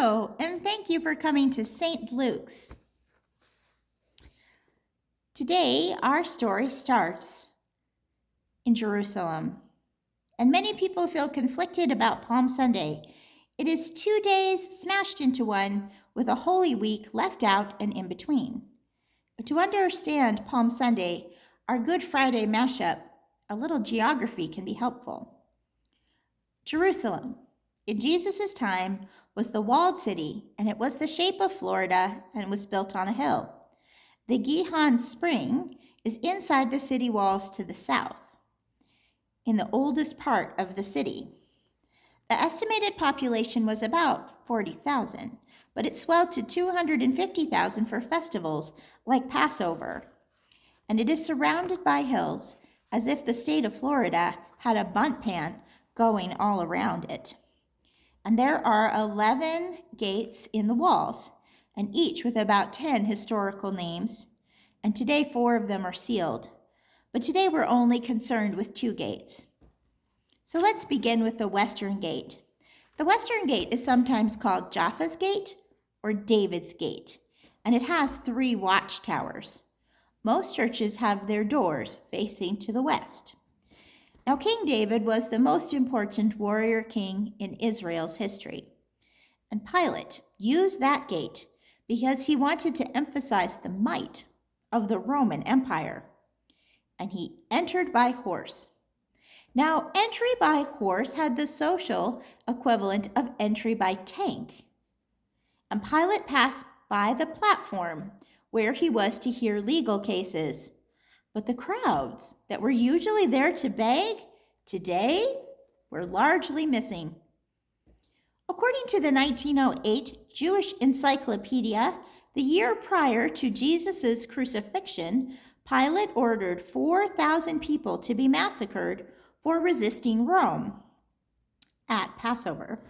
Hello, and thank you for coming to St. Luke's. Today, our story starts in Jerusalem, and many people feel conflicted about Palm Sunday. It is 2 days smashed into one, with a Holy Week left out and in between. To understand Palm Sunday, our Good Friday mashup, a little geography can be helpful. Jerusalem, in Jesus' time, was the walled city, and it was the shape of Florida and was built on a hill. The Gihon Spring is inside the city walls to the south, in the oldest part of the city. The estimated population was about 40,000, but it swelled to 250,000 for festivals like Passover. And it is surrounded by hills, as if the state of Florida had a bunt pan going all around it. And there are 11 gates in the walls, and each with about 10 historical names. And today 4 of them are sealed. But today we're only concerned with 2 gates. So let's begin with the Western Gate. The Western Gate is sometimes called Jaffa's Gate or David's Gate, and it has 3 watchtowers. Most churches have their doors facing to the west. Now, King David was the most important warrior king in Israel's history. And Pilate used that gate because he wanted to emphasize the might of the Roman Empire. And he entered by horse. Now, entry by horse had the social equivalent of entry by tank. And Pilate passed by the platform where he was to hear legal cases. But the crowds that were usually there to beg, today were largely missing. According to the 1908 Jewish Encyclopedia, the year prior to Jesus' crucifixion, Pilate ordered 4,000 people to be massacred for resisting Rome at Passover.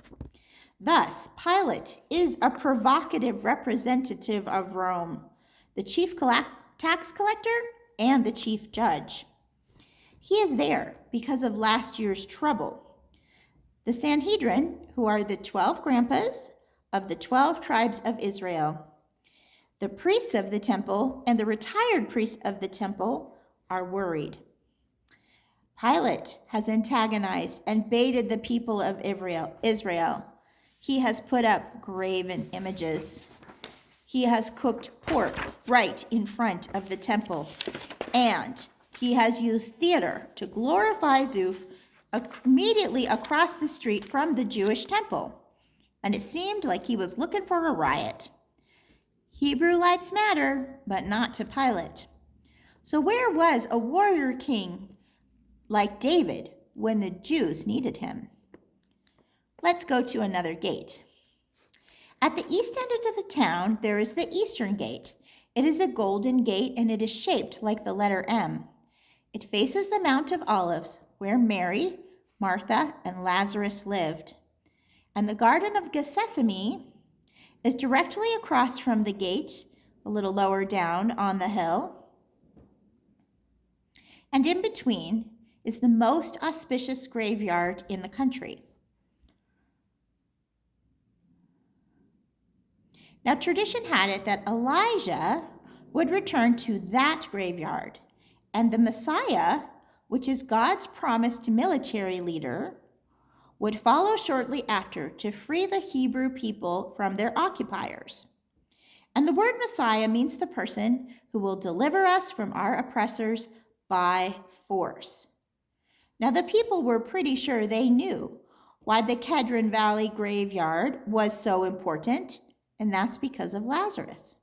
Thus, Pilate is a provocative representative of Rome, the chief tax collector and the chief judge. He is there because of last year's trouble. The Sanhedrin, who are the 12 grandpas of the 12 tribes of Israel. The priests of the temple and the retired priests of the temple are worried. Pilate has antagonized and baited the people of Israel. He has put up graven images. He has cooked pork right in front of the temple. And he has used theater to glorify Zuf immediately across the street from the Jewish temple. And it seemed like he was looking for a riot. Hebrew lives matter, but not to Pilate. So where was a warrior king like David when the Jews needed him? Let's go to another gate. At the east end of the town, there is the Eastern Gate. It is a golden gate, and it is shaped like the letter M. It faces the Mount of Olives, where Mary, Martha, and Lazarus lived. And the Garden of Gethsemane is directly across from the gate, a little lower down on the hill. And in between is the most auspicious graveyard in the country. Now, tradition had it that Elijah would return to that graveyard, and the Messiah, which is God's promised military leader, would follow shortly after to free the Hebrew people from their occupiers. And the word Messiah means the person who will deliver us from our oppressors by force. Now, the people were pretty sure they knew why the Kedron Valley graveyard was so important, and that's because of Lazarus.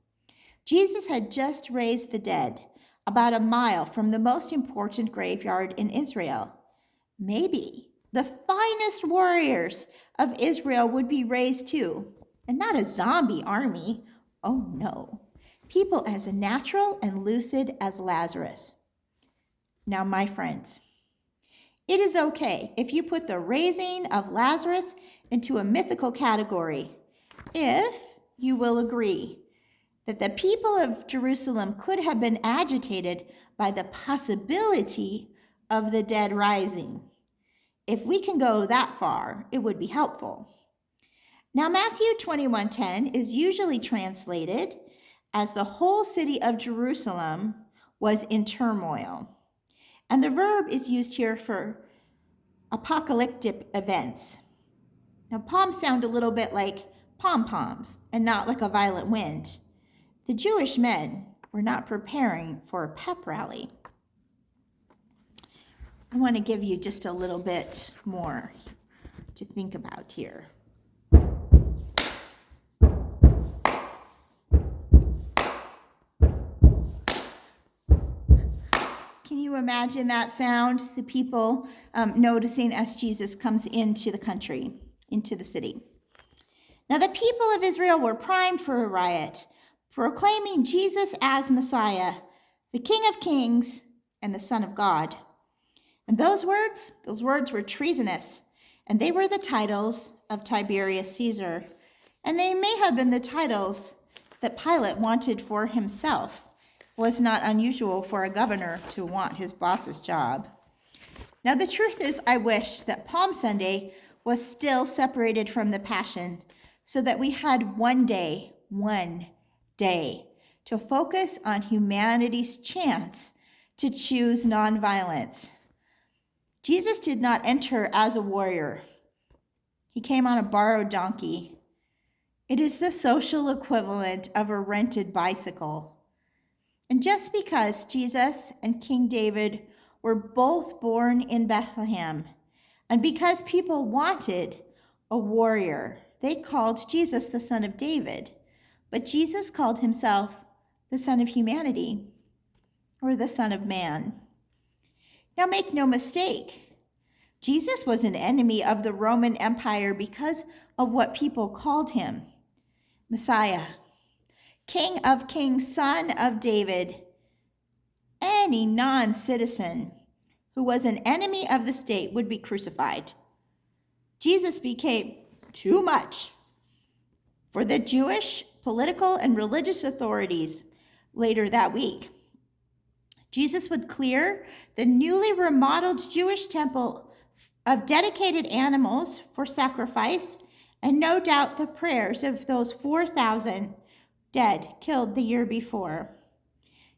Jesus had just raised the dead about a mile from the most important graveyard in Israel. Maybe the finest warriors of Israel would be raised too, and not a zombie army. Oh no, people as natural and lucid as Lazarus. Now, my friends, it is okay if you put the raising of Lazarus into a mythical category, if you will agree that the people of Jerusalem could have been agitated by the possibility of the dead rising. If we can go that far, it would be helpful. Now, Matthew 21:10 is usually translated as the whole city of Jerusalem was in turmoil. And the verb is used here for apocalyptic events. Now, palms sound a little bit like pom-poms and not like a violent wind. The Jewish men were not preparing for a pep rally. I want to give you just a little bit more to think about here. Can you imagine that sound? The people noticing as Jesus comes into the country, into the city. Now, the people of Israel were primed for a riot, proclaiming Jesus as Messiah, the King of Kings and the Son of God. And those words were treasonous, and they were the titles of Tiberius Caesar. And they may have been the titles that Pilate wanted for himself. It was not unusual for a governor to want his boss's job. Now, the truth is, I wish that Palm Sunday was still separated from the Passion, so that we had one day to focus on humanity's chance to choose nonviolence. Jesus did not enter as a warrior. He came on a borrowed donkey. It is the social equivalent of a rented bicycle. And just because Jesus and King David were both born in Bethlehem, and because people wanted a warrior, they called Jesus the Son of David. But Jesus called himself the Son of Humanity, or the Son of Man. Now, make no mistake, Jesus was an enemy of the Roman Empire because of what people called him: Messiah, King of Kings, Son of David. Any non-citizen who was an enemy of the state would be crucified. Jesus became too much for the Jewish political and religious authorities later that week. Jesus would clear the newly remodeled Jewish temple of dedicated animals for sacrifice, and no doubt the prayers of those 4,000 dead killed the year before.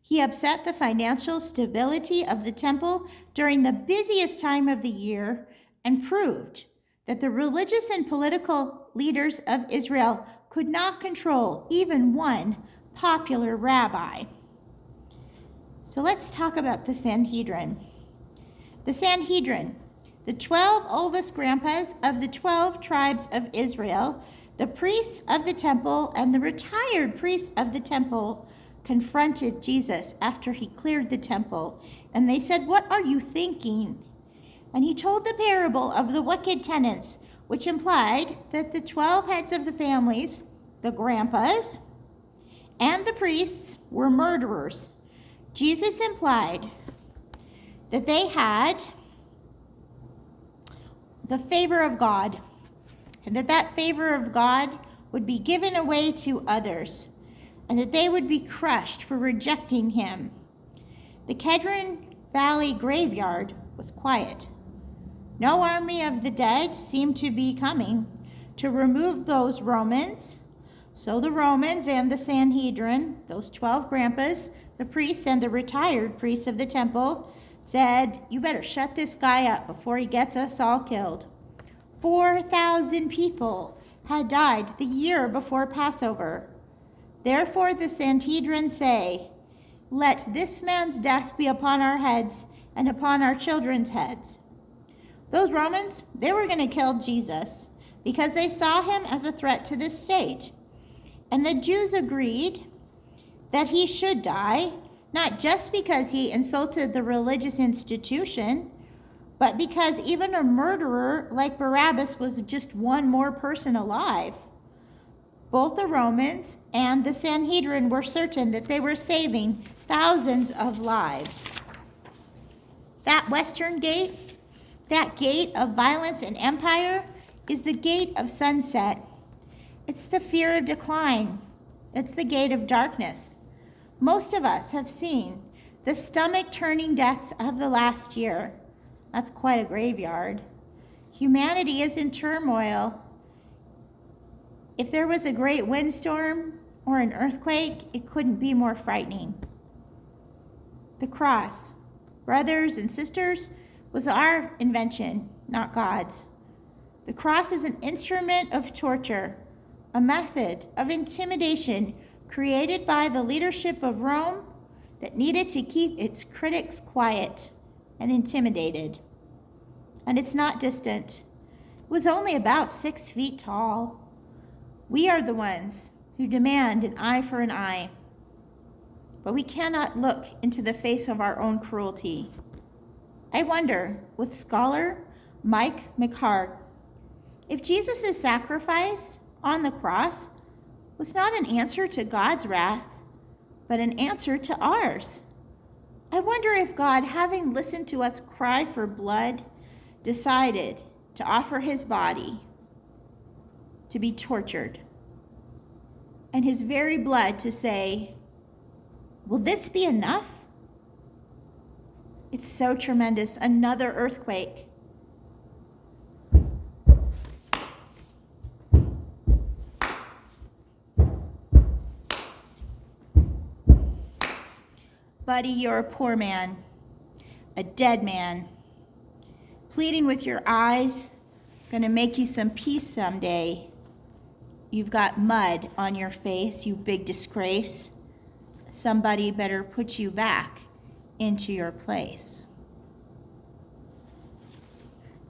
He upset the financial stability of the temple during the busiest time of the year and proved that the religious and political leaders of Israel could not control even one popular rabbi. So let's talk about the Sanhedrin. The Sanhedrin, the 12 oldest grandpas of the 12 tribes of Israel, the priests of the temple, and the retired priests of the temple confronted Jesus after he cleared the temple. And they said, "What are you thinking?" And he told the parable of the wicked tenants, which implied that the 12 heads of the families, the grandpas, and the priests were murderers. Jesus implied that they had the favor of God, and that favor of God would be given away to others, and that they would be crushed for rejecting him. The Kedron Valley graveyard was quiet. No army of the dead seemed to be coming to remove those Romans. So the Romans and the Sanhedrin, those 12 grandpas, the priests and the retired priests of the temple, said, "You better shut this guy up before he gets us all killed." 4,000 people had died the year before Passover. Therefore the Sanhedrin say, "Let this man's death be upon our heads and upon our children's heads." Those Romans, they were going to kill Jesus because they saw him as a threat to the state. And the Jews agreed that he should die, not just because he insulted the religious institution, but because even a murderer like Barabbas was just one more person alive. Both the Romans and the Sanhedrin were certain that they were saving thousands of lives. That western gate, that gate of violence and empire, is the gate of sunset. It's the fear of decline. It's the gate of darkness. Most of us have seen the stomach-turning deaths of the last year. That's quite a graveyard. Humanity is in turmoil. If there was a great windstorm or an earthquake, it couldn't be more frightening. The cross, brothers and sisters, was our invention, not God's. The cross is an instrument of torture, a method of intimidation created by the leadership of Rome that needed to keep its critics quiet and intimidated. And it's not distant. It was only about 6 feet tall. We are the ones who demand an eye for an eye. But we cannot look into the face of our own cruelty. I wonder, with scholar Mike McHargue, if Jesus' sacrifice on the cross was not an answer to God's wrath, but an answer to ours. I wonder if God, having listened to us cry for blood, decided to offer his body to be tortured, and his very blood to say, will this be enough? It's so tremendous. Another earthquake. Buddy, you're a poor man, a dead man, pleading with your eyes, gonna make you some peace someday. You've got mud on your face, you big disgrace. Somebody better put you back into your place.